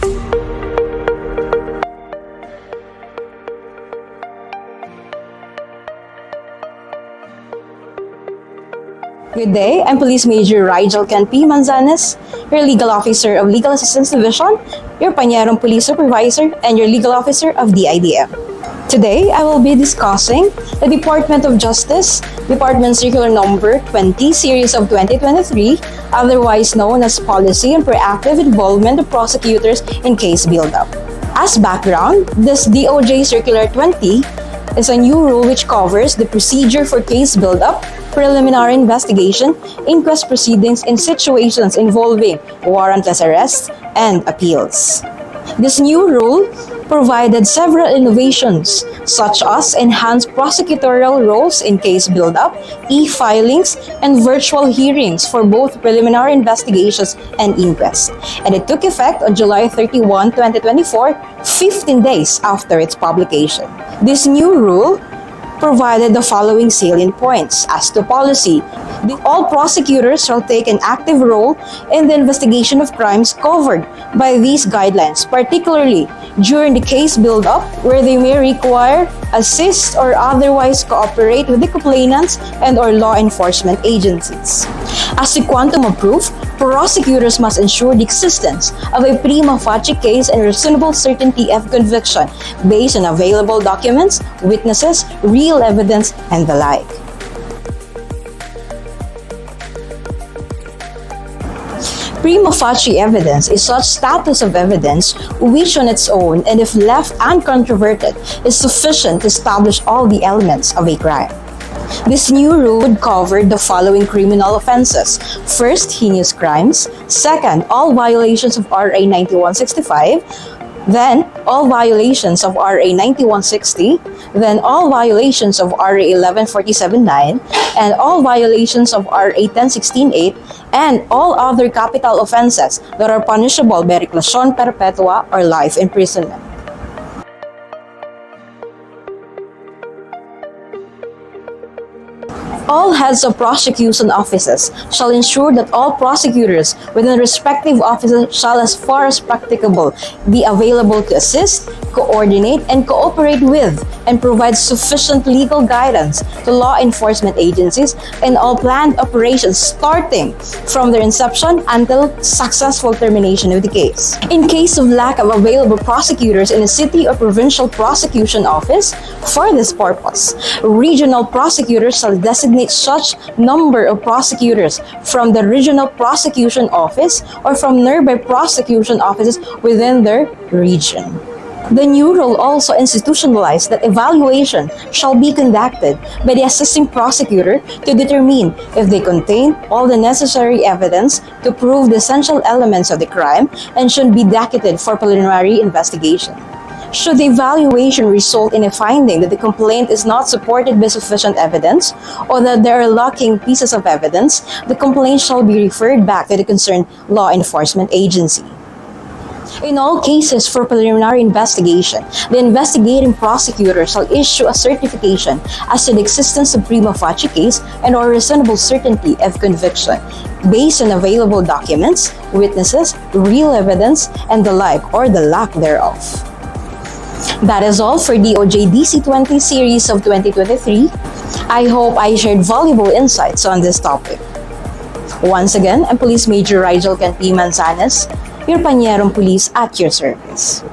Good day, I'm Police Major Rigel Ken P. Manzanes, your Legal Officer of Legal Assistance Division, your Panyerong Police Supervisor, and your Legal Officer of DIDM. Today, I will be discussing the Department of Justice, Department Circular Number 20, Series of 2023, otherwise known as Policy and Proactive Involvement of Prosecutors in Case Buildup. As background, this DOJ Circular 20 is a new rule which covers the procedure for case buildup, preliminary investigation, inquest proceedings in situations involving warrantless arrests and appeals. This new rule provided several innovations such as enhanced prosecutorial roles in case buildup, e-filings, and virtual hearings for both preliminary investigations and inquest. And it took effect on July 31, 2024, 15 days after its publication. This new rule provided the following salient points. As to policy, all prosecutors shall take an active role in the investigation of crimes covered by these guidelines, particularly during the case build-up, where they may require, assist, or otherwise cooperate with the complainants and/or law enforcement agencies. As to quantum of proof, prosecutors must ensure the existence of a prima facie case and reasonable certainty of conviction based on available documents, witnesses, real evidence, and the like. Prima facie evidence is such status of evidence which on its own and if left uncontroverted is sufficient to establish all the elements of a crime. This new rule would cover the following criminal offenses. First, heinous crimes. Second, all violations of RA 9165. Then, all violations of RA 9160. Then, all violations of RA 11479. And all violations of RA 10168. And all other capital offenses that are punishable by reclusion perpetua or life imprisonment. All heads of prosecution offices shall ensure that all prosecutors within respective offices shall, as far as practicable, be available to assist, coordinate, and cooperate with and provide sufficient legal guidance to law enforcement agencies in all planned operations starting from their inception until successful termination of the case. In case of lack of available prosecutors in a city or provincial prosecution office, for this purpose, regional prosecutors shall designate such number of prosecutors from the regional prosecution office or from nearby prosecution offices within their region. The new rule also institutionalized that evaluation shall be conducted by the assisting prosecutor to determine if they contain all the necessary evidence to prove the essential elements of the crime and should be docketed for preliminary investigation. Should the evaluation result in a finding that the complaint is not supported by sufficient evidence or that there are lacking pieces of evidence, the complaint shall be referred back to the concerned law enforcement agency. In all cases for preliminary investigation, the investigating prosecutor shall issue a certification as to the existence of prima facie case and or reasonable certainty of conviction based on available documents, witnesses, real evidence, and the like or the lack thereof. That is all for DOJ DC 20 series of 2023. I hope I shared valuable insights on this topic. Once again, I'm Police Major Rigel Ken P. Manzanes, your Panyerong Police at your service.